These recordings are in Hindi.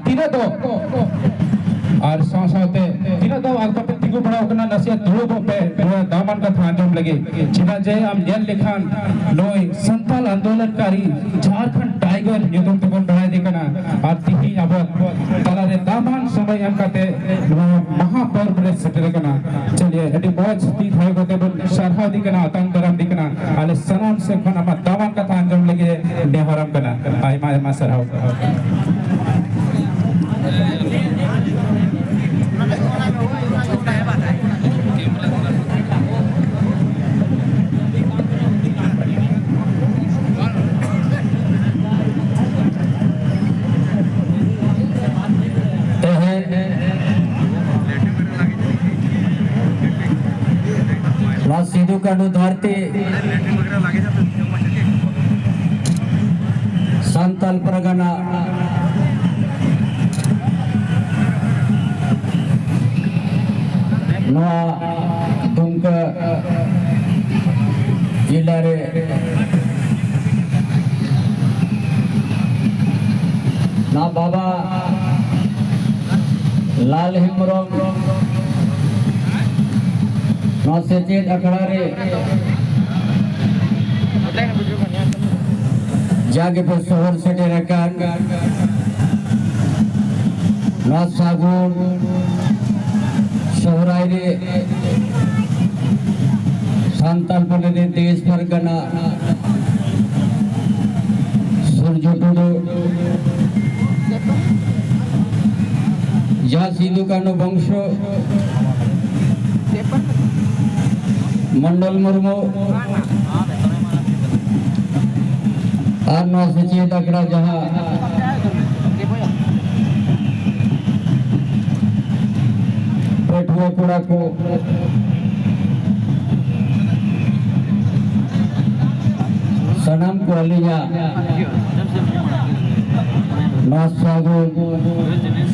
तीन दो और साथ-साथे तीन दो आगो पे तिगु बड़ा होकना नसिया दुड़ो पे दामन का थान जम लगे चिना जय हम जेल लिखान नोय संताल आंदोलनकारी झारखंड टाइगर युद्धम तकन बढ़ाई देखना और तिही अब तलारे दामन समय हम कहते महापर्व रे सेटर कना चलिए एटी मौज ती थाय गोते बन सरहा दिकना आतंक दरम दिकना आले सनन से खना मा दामन का थान जम लगे देहरम कना आई मा सरहा सिद्धू कानू धरती संताल परगना नवा दुमका जिला रे ना बाबा लाल हेमरम सेचेत अखड़ा रे जागे पे शहर से डेरकान ना सागुन शहराई रे संताल पने दे देश परगना सूर्य टुडू जहाँ सिद्धू कानू वंशो मंडल मुर्मू और नौ सचेत अकड़ा जहाँ पेटुआ कुड़ा को सनम को अलिया नौ सागो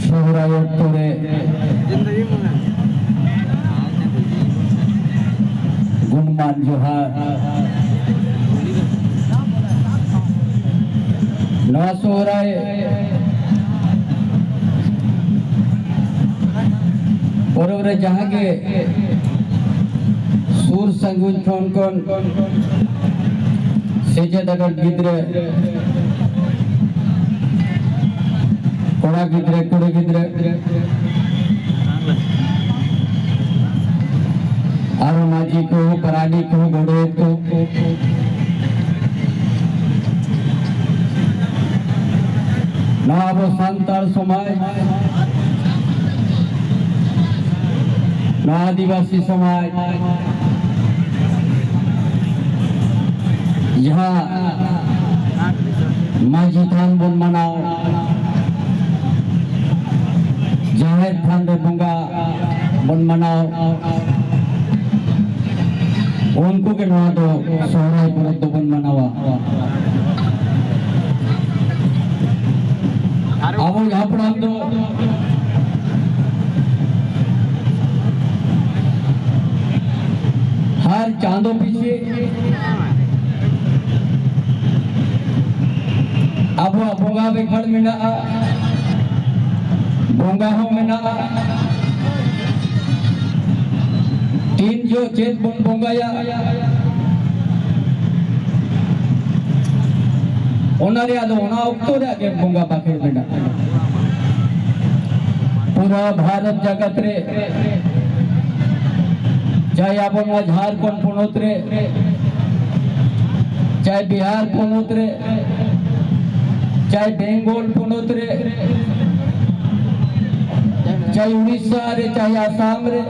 शोहरा योत्तोरे गुणमान जोहार नवासोराय और जहाँ के सूर संगुन कौन कौन सेजे दगर गिद्रे कोड़ा गिद्रे कोड़े गिद्रे आरुमाजी को परानी को गोड़े को ना वो संताल समाज ना आदिवासी समाज यहाँ माजी थान बन मनाओ जाहिर थान रे बंगा बन मनाओ उनको के नवा दो सोहराय परत तो बन मनावा अब यहाँ पर हम तो हर चांदों पीछे अब बोंगा पे खड़ में ना बोंगा हो में ना तीन जो चेत बोंगा या ओनारे आदो ओना उक्तो रे आगे बोंगा पाखे बेटा पूरा भारत जगत रे चाहे आप झारखंड पुनोत रे चाहे बिहार पुनोत रे चाहे बंगाल पुनोत रे चाहे उड़ीसा रे चाहे आसाम रे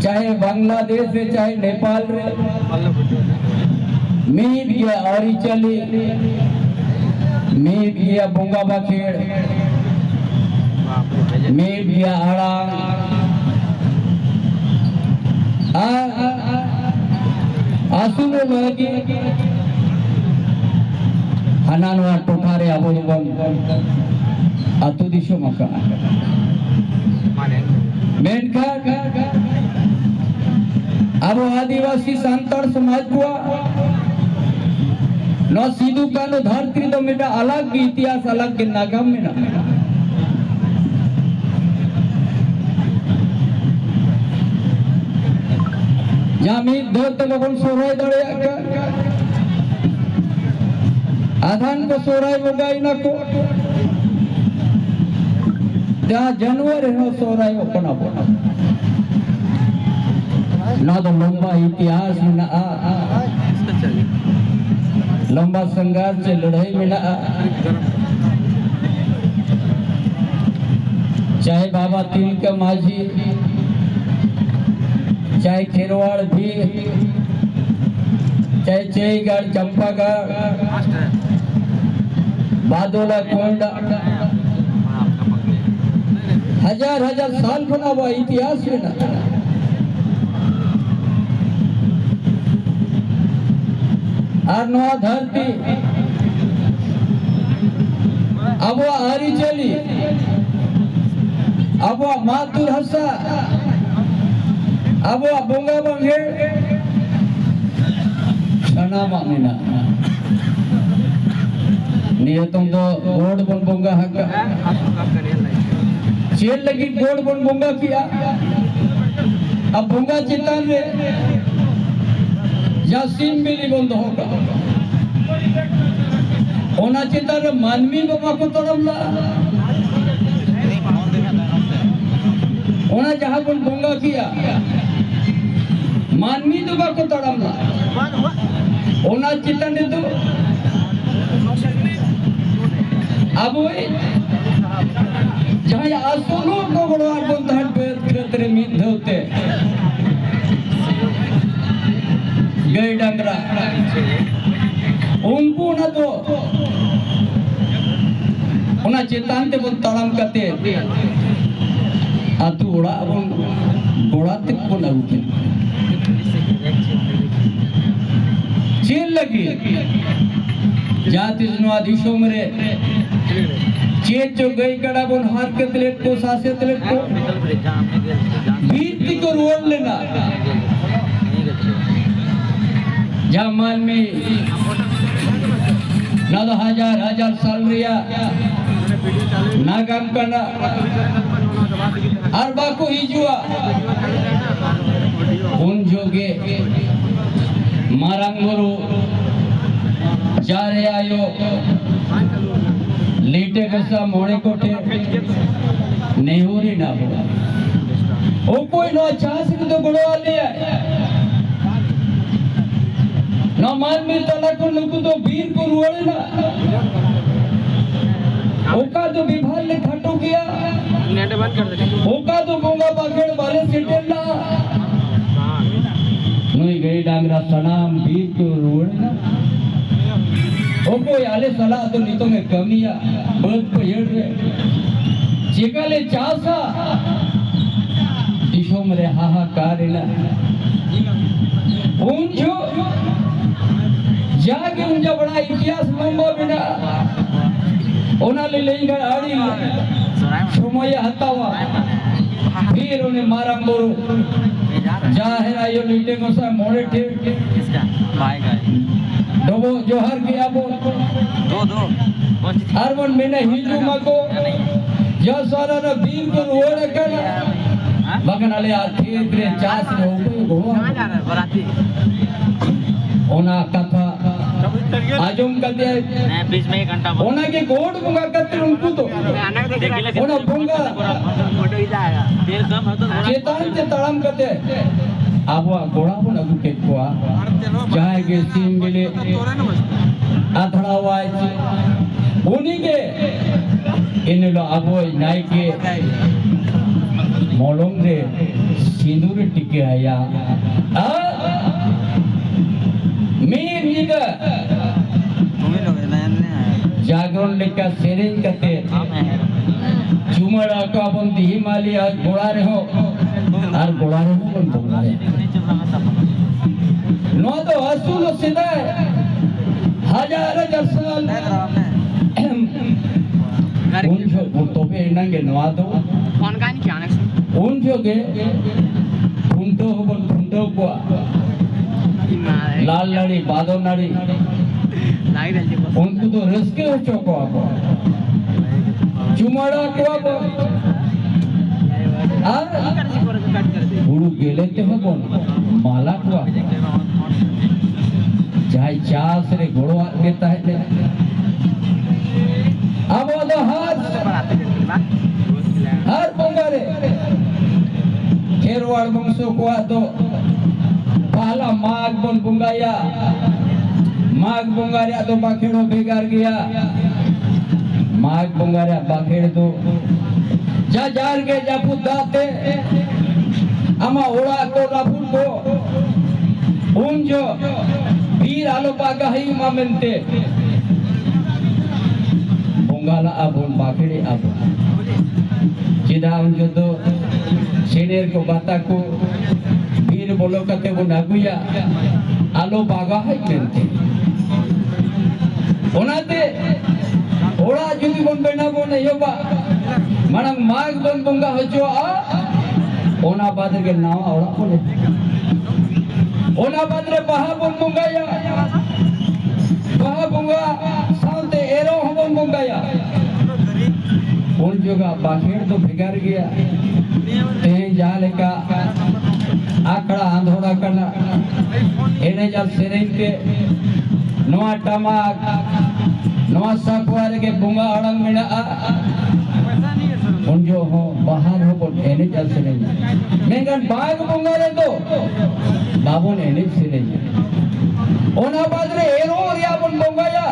चाहे बांग्लादेश रे चाहे नेपाल रे मीट गया और चली मीट गया बोंगा बाखेड़ मीट गया आड़ांग आसू में लगी हनानवा टोठारे आबोलबन आतु दिशो मका मेनका अब आदिवासी संताल समाज को नो सिदु कानो धरती तो मेरा अलग की इतिहास अलग के नागम में ना जामित धरते बबन सोराय दड़े आधान को सोराय बगाई ना को जहाँ जानवर है सोराय अपना अपना ना तो लंबा इतिहास में ना लंबा संघर्ष से लड़ाई में ना चाहे बाबा तिल का माझी चाहे खेरवाड़ भी चाहे चेईगढ़ चंपागढ़ बादोला कोंडा हजार हजार साल बना हुआ इतिहास में ना और नवा धरती अब वो आरी चली अब वो मातुर हसा अब वो बोंगा बंगे सना मामिना नहीं तुम तो गोड बन बोंगा हक्का चेल लगी गोड बन बोंगा किया अब बोंगा चितान रे यासीन मिली बंद होगा ओना चितान मानवी बाबा को तोड़ला ओना जहाँ बन बोंगा किया मानवी दुबा को तोड़ला ओना चितान तो अब जहाँ आसोलों को बड़वार बंधान पे खेतरे मीत होते गए डंगरा उनको ना तो उना चेतान ते बन तड़म करते आतु उड़ा अपन गोड़ा तक को ना उठे चेल लगी जाति जनवादिशों मेरे चेत जो गई कड़ा बन हाथ के तलेट को सासे तलेट को बीती को रोड लेना जामान में ना तो हजार हजार साल रिया नागम करना अरबा को ही जुआ उन जोगे मारंगुरु जा रहे आयो लीटे कसा मोड़े कोठे नेहुरी ना होगा ओ कोई नो चांस तो बड़ो वाले ना मान में तला को नुकु तो वीर को रुआले ना ओका तो विभाग ने खटो किया नेट बंद कर दे ओका तो गोंगा बागड़ वाले सेटल ना नोई गई डांगरा सनाम वीर को रुआले ना ओको याले सला तो नीतो में कमिया बहुत पयड़ रे जेकाले चासा दिशो मरे हाहाकार ना उन जो जाके उनका बड़ा इतिहास लंबा बिना ओना ले लेंगे आड़ी समय हतावा फिर उन्हें मारा मोरू जाहिर आयो नीटे को सा मोड़े ठेक दो जोहर किया बो दो हर वन मैंने हिंदू मको जो सारा ना बीर को रोड कर बगन वाले आते तेरे चास हो गए गोवा ओना कथा आजम कहते हैं बीच में 1 घंटा ओना के गोड बुंगा करते उनको तो ओना बुंगा फोटो ही जाएगा तेल कम है तो चेतान से तड़म करते अब वो गोड़ा बन अगु के कोआ जाए के सीम मिले आधड़ा वाइज उन्हीं के इन लो अब वो नाई के मोलंग रे सिंदूर टिके आया मीर निगा जागरण लेकर सेरेंग करते चुमड़ा का अपन दिही माली आज गोड़ा रहे हो और गोड़ा रहे हो कौन बोला है नो तो असूल सीधा हजार हजार साल उन जो तो पे इन्हें नवा दो कौन का नहीं क्या उन जो के फुंटो हो बन फुंटो को लाल लड़ी बादो नड़ी उनको तो रस्के हो चोको आपो चुमाड़ा को आपो हुड़ू गेले ते हो बोन माला को चाहे चास रे घोड़ो देता है अब वो तो हर पंगारे खेरवाड़ वंशों को तो पहला माघ बन बुंगाया माघ बुंगारिया तो बाखेड़ो बेगार गया माघ बुंगारिया बाखेड़ तो जा जार के जा पुदाते अमा ओड़ा को राफुल को उन जो वीर आलो पागा ही मामनते बुंगाला अब उन बाखेड़े अब चिदा उन जो तो शेनेर को बाता को वीर बोलो कते वो नागुया आलो बागा है मेंते ओनाते ओड़ा जुदी बन बेना बन योबा मनंग माघ बन बुंगा हजो आ ओना बादर के नाम ओड़ा बोले ओना बादरे बहा बन बुंगा या बहा बुंगा सालते एरो बन बुंगा या उन जगह बाखेड़ तो भिगार गया तें जाले का आकड़ा आंधोड़ा करना एने जब सेरेन के नोआ टमाक नोआ साकुआरे के बुंगा अड़ंग में आ उन जो हो बाहर हो बोल एने जब सेरेन मेंगन बाग बुंगा रे तो बाबू ने एने सेरेन ओना बादरे एरो रिया बन बुंगा या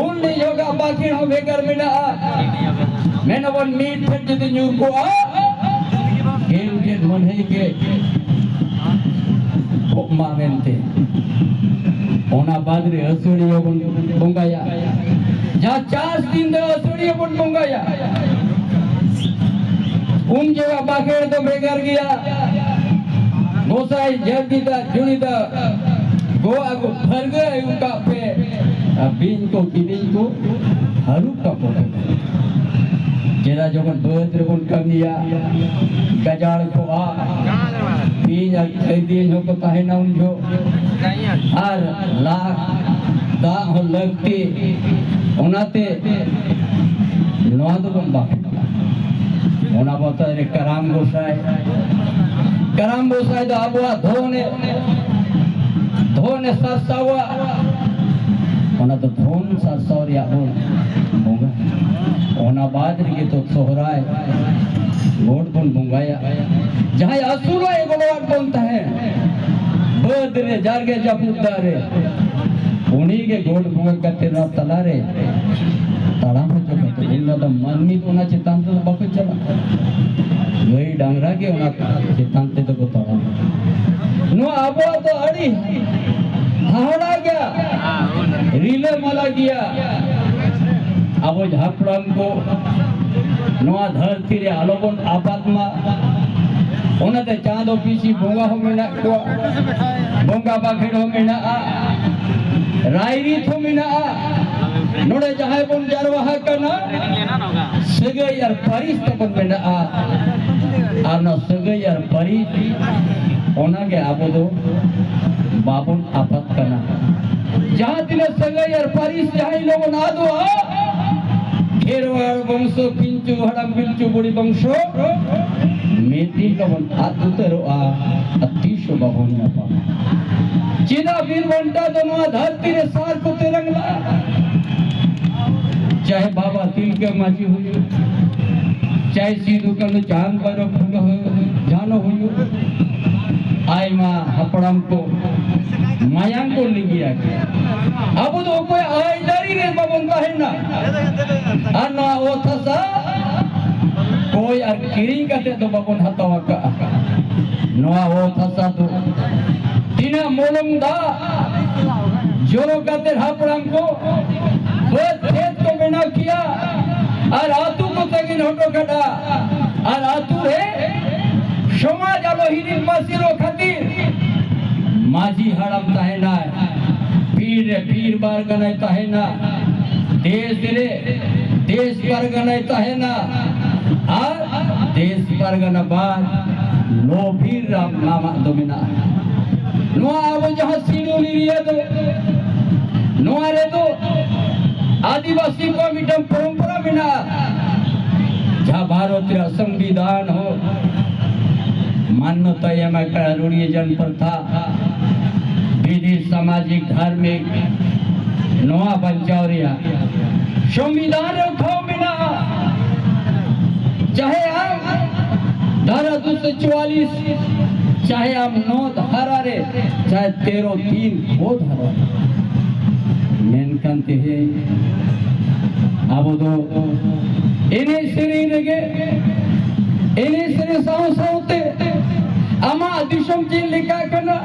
उन ने योगा बाकी हो बेकर में आ मैंने वन मीट फिर जितने न्यू को आ गेल के मन है के मावेंते ओना बादरे असुड़ियो बन बुंगाया जहाँ 4 दिन दे असुड़ियो बन बुंगाया उन जगह बाखेड़ तो बेकार गया गोसाई जल्दी दा जुनी दा गोआ को भर गए उनका पे बीन को किदिन को हरू का पोटे जेरा जोगन बद्र बन कमिया गजाड़ को आ बीन दिन हो को ताहे ना उन जो हर लाख दा हो लगती ओनाते नोआदो बन बाकी ओना बोता रे कराम गोसाई दा अबुआ धोने सरसावा ओना तो धोन सरसाव या होगा ओना बाद रे तो सोहराय गोड बन बुंगाया जहां असुरो एगोवाट बनता है बद रे जारगे जपुदारे उन्हीं के गोड बुंगा करते ना तला रे ताला में जो कहते इन तो मनमी तो ना चितान तो बाको चला गई डांगरा के ओना चितान ते तो को ताला नो आबो तो अड़ी हावड़ा गया रीले मला गया अब झापड़म को नोआ धरती रे आलोबन आपातमा ओनाते चांदो पीसी बोंगा हो मेना को बोंगा बाखेड़ हो मेना आ रायरी थो मेना आ नोडे जहाय बन जारवाहा करना सगे यार परिस तपन मेना आ आर न सगे यार परिस ओना के आबो दो बाबुन आपत करना जहां तिने सगे यार परिस जहां लोगों ना दो खेरवाड़ वंशो किंचु हड़म बिंचु बुड़ी वंशो मेती लोगन आतुतरो आ अतिशो बाबुन आपा चिना वीर वंटा दोनों धरती रे सार को तिरंगला चाहे बाबा तिल के माची हुई चाहे सीधु कल जान पर जानो हुई आई माँ हपड़म को मायांग को लिंगिया अब तो कोई आई डरी रे बाबूंगा है ना अन्ना वो थसा कोई किरिंग करते तो बाबून हतावा का नोआ वो थसा तो तीना मोलंग दा जोरो करते हपड़म को बहुत खेत को बिना किया और आतू को तगिन होटो कटा और आतू है समाज आलो हिरिन मासिरो खातिर माझी हड़म ताहे ना पीर बार गनाय ताहे ना देश पर गनाय ताहे ना और देश पर गना बाद लो भीर राम नामा दोमिना नो आवो जहां सीनो लिया तो नोआ रे तो आदिवासी को मिटम परंपरा बिना जहाँ भारतीय संविधान हो मान्यता एम रूढ़ी जनप्रथा विधि सामाजिक धार्मिक नोआ बंचावरिया संविधान रखो बिना चाहे हम धारा 244 चाहे हम 9 धारा रे चाहे 13(3) वो धारा मेनकांते है अब तो इन्हें सिरी लगे इन्हें सिरी साउते अमा दिशम चीन लिखा करना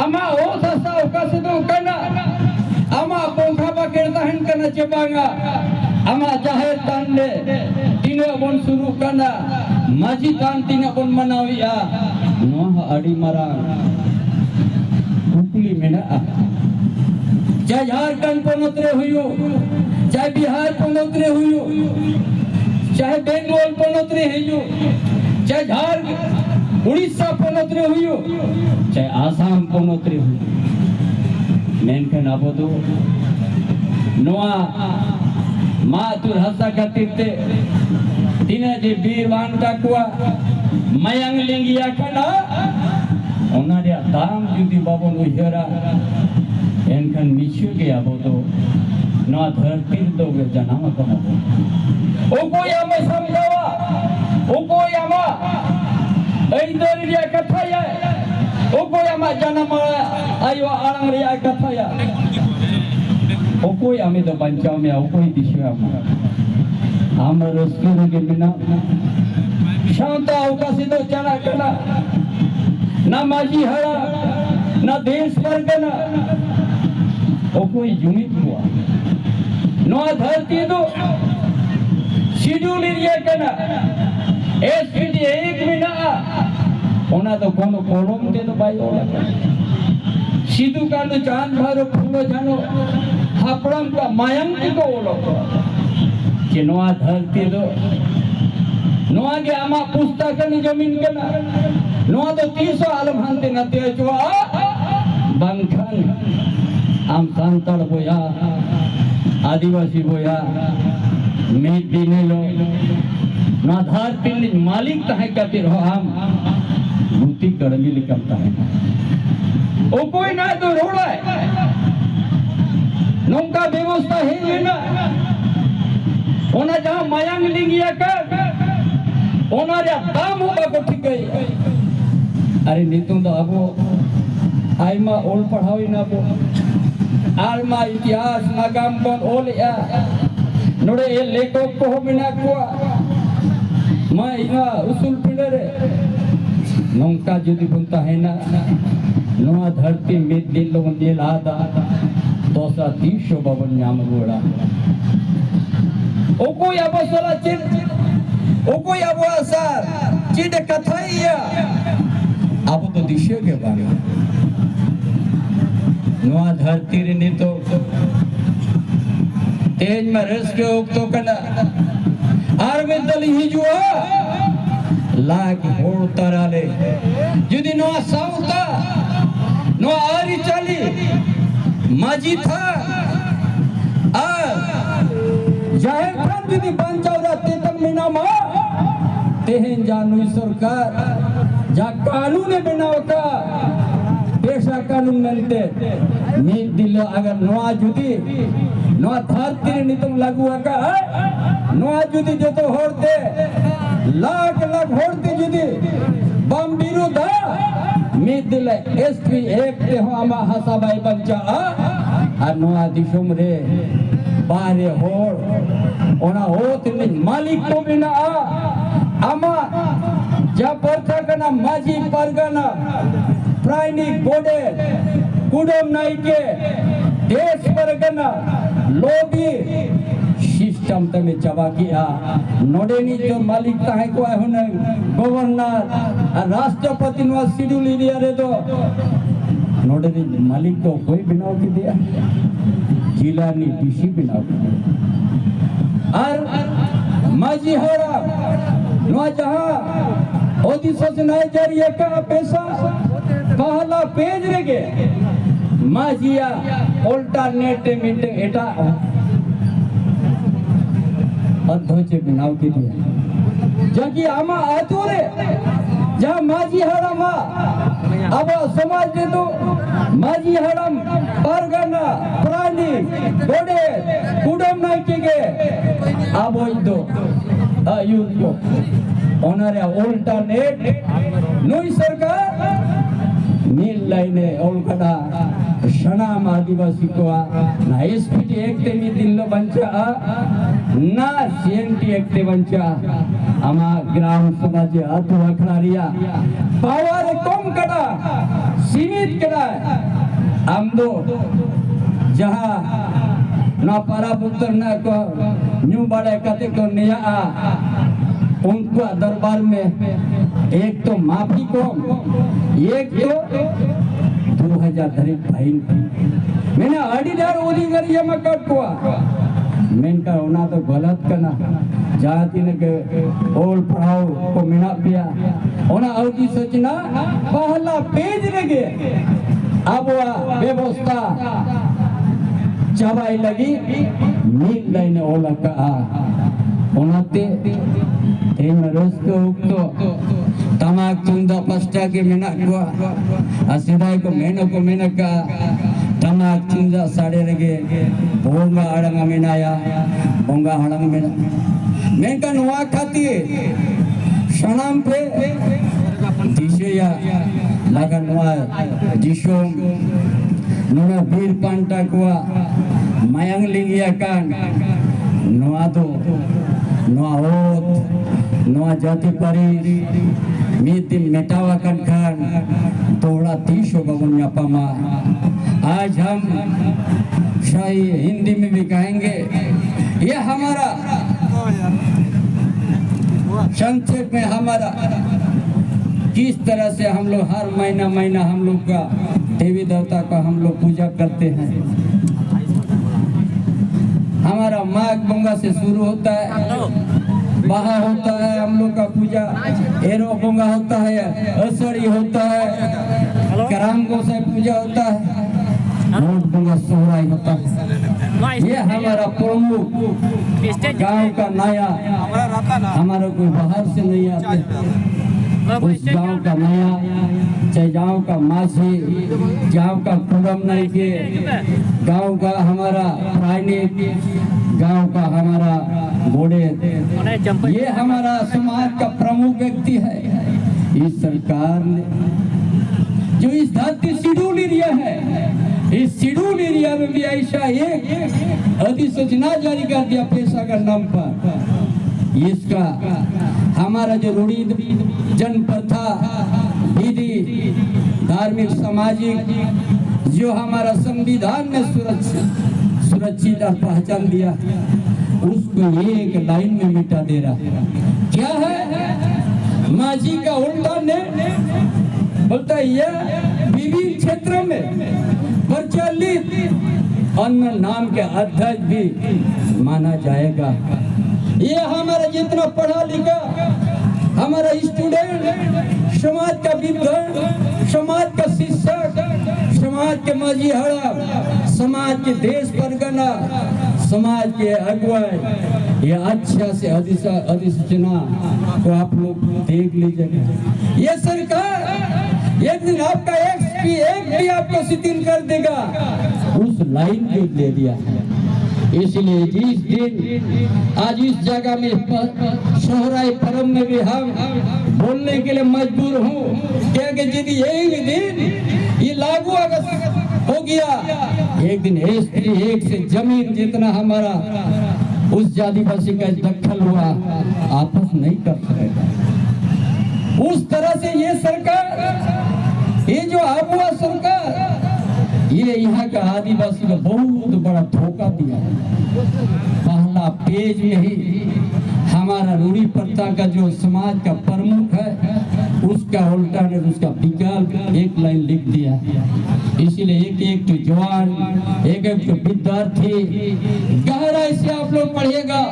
अमा हो सस्ता उकासे तो करना अमा पोंखा बकेरता हन करना चबांगा अमा जाहिर तांडे तीनों बन शुरू करना माजी तान तीनों बन मनाविया नोहा अड़ी मरा कुकुली में ना चाहे झारखंड पनोतरे हुई चाहे बिहार पनोतरे हुई चाहे बंगाल पनोतरे हुई चाहे उड़ीसा पनोतरे हुई चाहे आसाम पनोतरे हुई मेनकन अब तो नोआ मातुर हसा कतिरते तीना जे बीरवान टाकुआ मयंग लिंगिया कना ओनारिया दाम जुदी बाबन उयरा एनकन मिछु के अब तो नोआ धरती तो गे जनामा कना ओ कोई हमें समझावा ओ कोई हमा ऐ दरिया कथा या ओ कोई हमा जनमा आयो आरंग रिया कथा या ओ कोई हमें तो बंचाव में ओ कोई दिशा हम रस्ते के बिना शांता अवकाशी तो चला करना ना माजी हरा ना देश पर करना ओ कोई जुमित हुआ नो धरती तो शेड्यूल एरिया करना एसपीडी एक बिना होना तो कोनो कोलम दे तो भाई होला सीधु का तो चांद भरो फूलो जानो हापड़म का मायंग को ओलो कि नोआ धरती तो नोआ के आमा पुस्तक की जमीन के ना नोआ तो 300 आलम हंते न ते जो बंखन आम सांतल बोया आदिवासी बोया मीत दिने लो ना धरती मालिक तहे कतिर हो हम भूति कर्मी लिखता है ओ कोई ना तो रोड़ा है नौका व्यवस्था है ना ओना जहाँ मायांग लिंगिया कर ओना रे दाम होगा को ठीक है अरे नीतुं तो अबो आइमा ओल पढ़ावी ना बो आलमा इतिहास नागाम बन ओल या नोड़े ये लेखक को हो बिना कुआ मैं इना उसूल पिड़े रे नौका जुदी बनता है ना नोआ धरती में दिल लोगन दिल आदा 230 बाबन नाम गोड़ा ओ कोई अब सोला चिर ओ कोई अब असर चिड़ कथाइया अब तो दिशे के बारे नोआ धरती रे नहीं तो तेज में रस के उक्तो कना आर में दल ही जुआ लाग होड़ तराले जुदी नोआ साउता नोआ आरी चली माजी था आ जाहिर खान जुदी बंचावरा तेतम मीना मा तेहन जानू सरकार जा कानून बनाव का पेशा कानून नलते नीत दिल अगर नोआ जुदी नोआ धरती रे नितम लागू का नोआ जुदी जतो होड़ते लाख लाख होड़ते जुदी बम विरुद्ध मीत दिल एसपी एक ते हो आमा हसाबाई बंचा आ नोआ दिशुम रे बारे होड़ ओना होत नि मालिक तो बिना आमा जा परथा कना माजी परगना प्राइनी गोडे कुडम नाइके देश परगना लोबी सिस्टम तमे चबा किया नोडेनी जो मालिक ताहे को है गवर्नर राष्ट्रपति नो शेड्यूल एरिया रे तो नोडेनी मालिक तो कोई बनाव की दिया जिला नी डीसी बनाव और माजी होरा नो जहां ओदिशा से नाइजेरिया का पैसा पहला पेज रे माजिया अल्टरनेटिव एटा अध्योचे बनाव की दिया जाकि आमा आतोरे जहाँ माझी हरामा अब समाज दे तो माझी हराम परगना प्राणी गोडे कुडम नहीं के अब दो आयुष ओनरे अल्टरनेट नई सरकार नील लाइने ओलकड़ा शनाम आदिवासी को ना एसपीटी एकते मी दिल्लो बंचा ना सीएनटी एकते बंचा आमा ग्राम समाज आतु अखड़ारिया पावर कम कड़ा सीमित कड़ा हम दो जहाँ ना पारा पुत्र ना को न्यू बड़े कते को निया उनको दरबार में एक तो माफी को एक तो 2000 धरी भाई मैंने अड़ीदार ओदी करिए मैं कट को मैंने का होना तो गलत करना जाती ने के ओल पढ़ाओ को मिना पिया होना अवधि सोचना पहला पेज लगे अब व्यवस्था चबाई लगी नील लाइन ओला का ओनाते तेन रोज को उक्तो तमाक तुंदा पस्टा के मेना को असिदाई को मेना का तमाक तुंदा साड़े लगे बोंगा अड़ंगा मेनाया बोंगा अड़ंगा मेना मैं का नुआ खाती शनाम पे दिशया लगा नुआ दिशों नुना बीर पांटा कुआ मयंग लिंगिया कान नुआ तो नुआ होत नुआ जाति परी मीति मेटावा कन तोड़ा 30 होगा गुन्यापा मा आज हम शाही हिंदी में भी कहेंगे ये हमारा संक्षेप में हमारा किस तरह से हम लोग हर महीना हम लोग का देवी देवता का हम लोग पूजा करते हैं। हमारा माघ बोंगा से शुरू होता है, बहा होता है हम लोग का पूजा, एरो बोंगा होता है, असड़ी होता है, कराम गोसाई पूजा होता है, नोट बोंगा सोहराई होता है। ये हमारा प्रमुख गांव का नया, हमारा कोई बाहर से नहीं आते, उस गांव का नया, चाहे गांव का माझी, गांव का कुडम नहीं के, गांव का हमारा प्राइनेट, गांव का हमारा घोड़े, ये हमारा समाज का प्रमुख व्यक्ति है। इस सरकार ने जो इस धरती शेड्यूल एरिया है, इस शेड्यूल एरिया में भी ऐसा एक अधिसूचना जारी कर दिया पेशा का नाम पर। इसका हमारा जो रूढ़ी जन प्रथा विधि धार्मिक सामाजिक जो हमारा संविधान में सुरक्षित और पहचान दिया, उसको एक लाइन में मिटा दे रहा है। क्या है? माझी का उल्टा ने बोलता है यह विभिन्न क्षेत्रों में प्रचलित अन्य नाम के अध्यक्ष भी माना जाएगा। ये हमारा जितना पढ़ा लिखा हमारा स्टूडेंट, समाज का विद्वान, समाज का शिक्षक, समाज के माझी हड़ा, समाज के देश परगना, समाज के अगुवाई, ये अच्छा से अधिसूचना को आप लोग देख लीजिएगा। ये सरकार एक दिन आपका एक भी आपको शिथिल कर देगा, उस लाइन को ले दिया। इसलिए जिस दिन आज इस जगह में सोहराई पर्व में भी हम बोलने के लिए मजबूर हूँ, क्या कि यदि एक दिन ये लागू अगर हो गया, एक दिन एक से जमीन जितना हमारा उस आदिवासी का दखल हुआ आपस नहीं कर सकेगा। उस तरह से ये सरकार, ये जो आबुआ सरकार, ये यहाँ का आदिवासी को बहुत बड़ा धोखा दिया। पहला पेज में ही हमारा रूढ़ी प्रथा का जो समाज का प्रमुख है, उसका उल्टा ने उसका विकल्प एक लाइन लिख दिया। इसीलिए एक तो जवान, एक तो विद्यार्थी गहराई से आप लोग पढ़िएगा।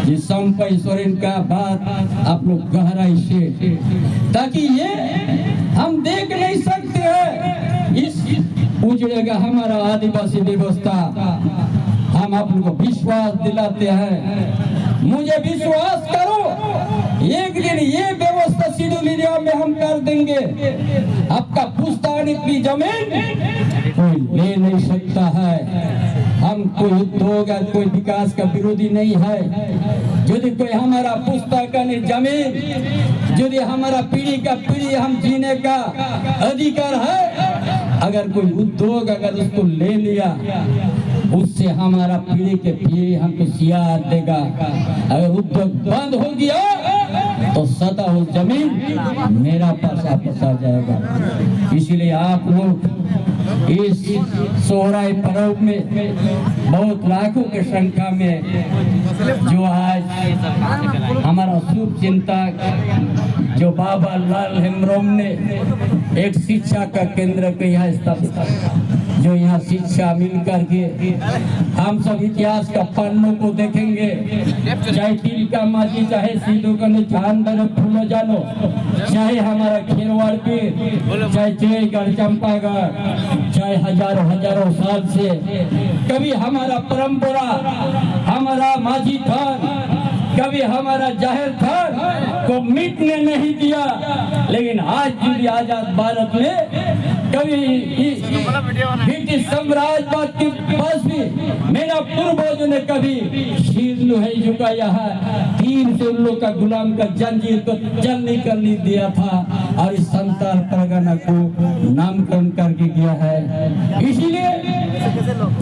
जिस संपय सोरेन का बात आप लोग गहराई से, ताकि ये हम देख नहीं सकते हैं इस उजड़ेगा हमारा आदिवासी व्यवस्था। हम आप लोगों को विश्वास दिलाते हैं, मुझे विश्वास करो, एक दिन ये व्यवस्था शेड्यूल एरिया में हम कर देंगे। आपका पुश्तैनी की जमीन कोई ले नहीं सकता है। हम कोई उद्योग है, कोई विकास का विरोधी नहीं है। यदि कोई हमारा पुश्तैनी जमीन, यदि हमारा पीढ़ी का पीढ़ी हम जीने का अधिकार है, अगर कोई उद्योग अगर उसको ले लिया, उससे हमारा पीढ़ी के पीढ़ी हमको सियार देगा। अगर उद्योग बंद हो गया तो सदा वो जमीन मेरा पैसा फंसा जाएगा। इसलिए आप लोग इस सोहराय पर्व में बहुत लाखों की संख्या में जो आज हमारा शुभ चिंतक जो बाबा लाल हेम्ब्रोम ने एक शिक्षा का केंद्र को यहाँ स्थापित, जो यहाँ शिक्षा मिल करके हम सब इतिहास का पन्नों को देखेंगे। चाहे तिलका माझी, चाहे सिद्धू कन्हैया झांदर फूलो जानो, चाहे हमारा खेरवाड़ के, चाहे जयगढ़ चंपागढ़, चाहे हजारों साल से कभी हमारा परंपरा, हमारा माझी थान, कभी हमारा जाहिर थान को मिटने नहीं दिया। लेकिन आज भी आजाद भारत में कभी ब्रिटिश साम्राज्यवाद के पास भी मेरा पूर्वजों ने कभी सिर नहीं झुकाया है। तीन से उन लोग का गुलाम का जंजीर को जल नहीं करने दिया था और इस संताल परगना को नामकरण करके किया है। इसीलिए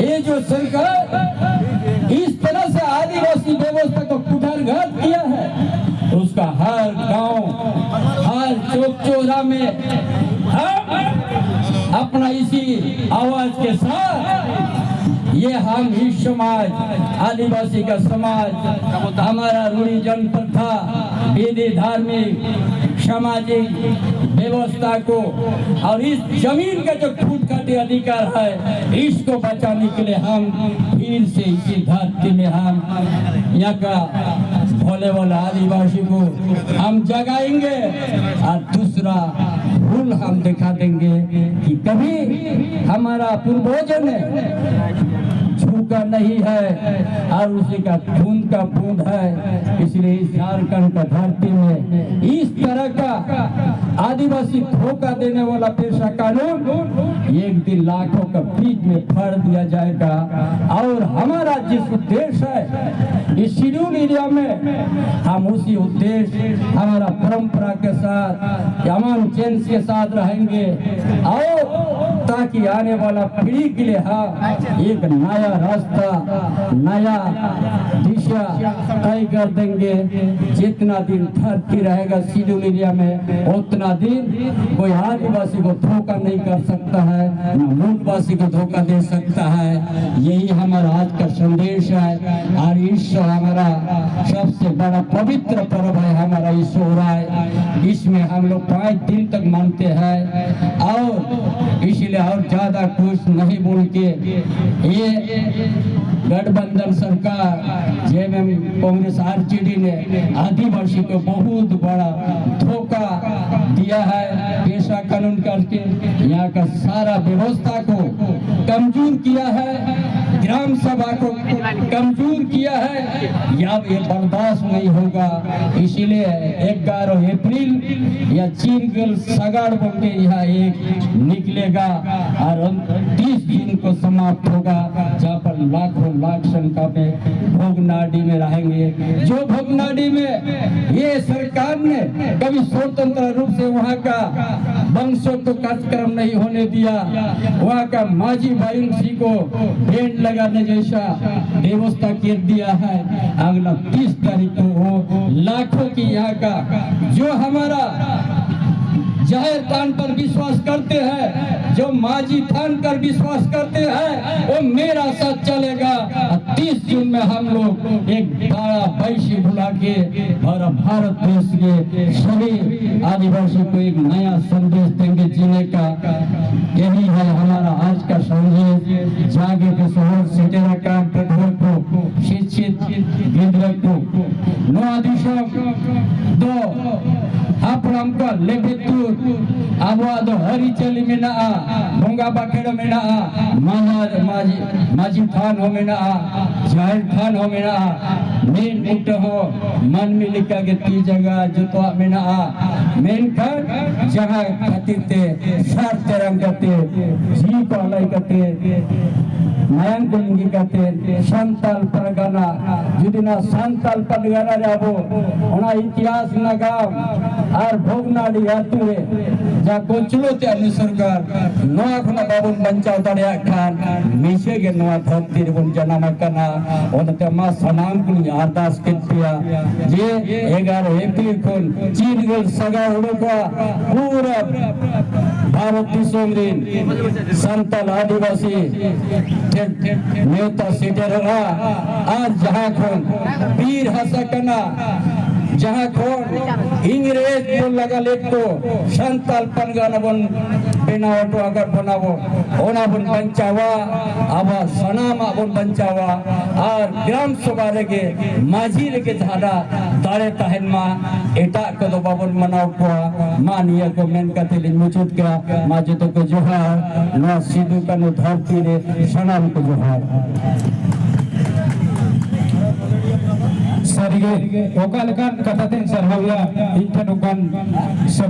ये जो सरकार इस तरह से आदिवासी व्यवस्था को कुठारघात किया है, उसका हर गांव, हर चौक चौरा में अपना इसी आवाज के साथ ये हम ही समाज, आदिवासी का समाज, हमारा रूढ़ी जनप्रथा, विधि, धार्मिक, सामाजिक व्यवस्था को और इस जमीन का जो फूटकाटे अधिकार है, इसको बचाने के लिए हम फिर से इसी धरती में हम यहाँ का भोले वाला आदिवासी को हम जगाएंगे और दूसरा भूल हम दिखा देंगे कि कभी हमारा पूर्वजों ने झुका नहीं है और उसी का खून का बूंद है। इसलिए इस झारखंड का धरती में इस तरह का आदिवासी धोखा देने वाला पेशा कानून एक दिन लाखों का बीच में फाड़ दिया जाएगा। और हमारा जिस उद्देश्य है इस शेड्यूल एरिया में, हम उसी उद्देश्य हमारा परंपरा के साथ अमन चैन के साथ रहेंगे और ताकि आने वाला पीढ़ी के लिए एक नया रास्ता, नया दिशा तय कर देंगे। जितना दिन धरती रहेगा शेड्यूल एरिया में, उतना दिन कोई आदिवासी को धोखा नहीं कर सकता है, न मूलवासी को धोखा दे सकता है। यही हमारा आज का संदेश है। और ईश्वर हमारा सबसे बड़ा पवित्र पर्व है हमारा ये सोहराय। इसमें हम लोग 5 दिन तक मानते हैं और इसलिए और ज्यादा कुछ नहीं बोल के ये गठबंधन सरकार जेएमएम कांग्रेस आरजेडी ने आदिवासी को बहुत बड़ा धोखा दिया है। पेशा कानून करके यहाँ का सारा व्यवस्था को कमजोर किया है, ग्राम सभा को कमजोर किया है। अब ये बर्दाश्त नहीं होगा। इसीलिए 11 अप्रैल या चीरगल सगाड़ बोल के यहाँ एक निकलेगा और 30 जून को समाप्त होगा, जहाँ पर लाखों लाख संख्या में भोगनाडी में रहेंगे। जो भोगनाडी में ये सरकार ने कभी स्वतंत्र रूप से वहाँ का वंशों को कार्यक्रम नहीं होने दिया, वहाँ का माझी भाई सिंह को बैंड लगाने जैसा व्यवस्था कर दिया है। अगला 30 तारीख को वो लाखों की यहाँ का जो हमारा जाहिर थान पर विश्वास करते हैं, जो माझी थान पर विश्वास करते हैं, वो मेरा साथ चलेगा। 30 जून में हम लोग एक बड़ा बैशी बुला के और भारत देश के सभी आदिवासी को एक नया संदेश देंगे जीने का। यही है हमारा आज का संदेश। जागे के शहर से तेरा काम कठोर को शिक्षित गिद्र को नो आदिशम दो हापड़म का लेबेतुर आवाद Aricali mena'a, Bongga Bakero mena'a, Maji Than ho mena'a, Jahir Than ho mena'a, Main Mutta ho, Manmi lika ke 3 jaga Jotoa mena'a, Main kan jaha khatir te sar terang kate, ji ko alai kate, Mayang Kungi kate, Santal Pargana, Judina Santal Pargana re abo, ona itihas nagam, ar bhogna di ature, ja konchulo te anusurgar, noa khona babun bancao dareya khan, mise ge noa dharti re bun janama kana, ona te ma sanam kuni ardas kettiya, je 11 April khon Chin gol saga udoka, pura Bharat Disam rin, Santal Adivasi, नेता सीटर रहा आज जहाँ खोन वीर हसकना जहाँ खोन इंग्रेज बोल लगा लेट तो संताल पनगाना बन बनाओ तो अगर बनाओ ओना बन बंचावा अब सनामा बन बंचावा और ग्राम सभा रेगे माझी रेगे झाड़ा तारे तहनमा एटा को तो बाबन मनाओ को मानिया को मेन का तेलिन मुचुत का माजे तो को जोहार नो सिद्धू का नो धरती रे सनाम को जोहार Sarige, okal kan katatin sarhawya, intanukan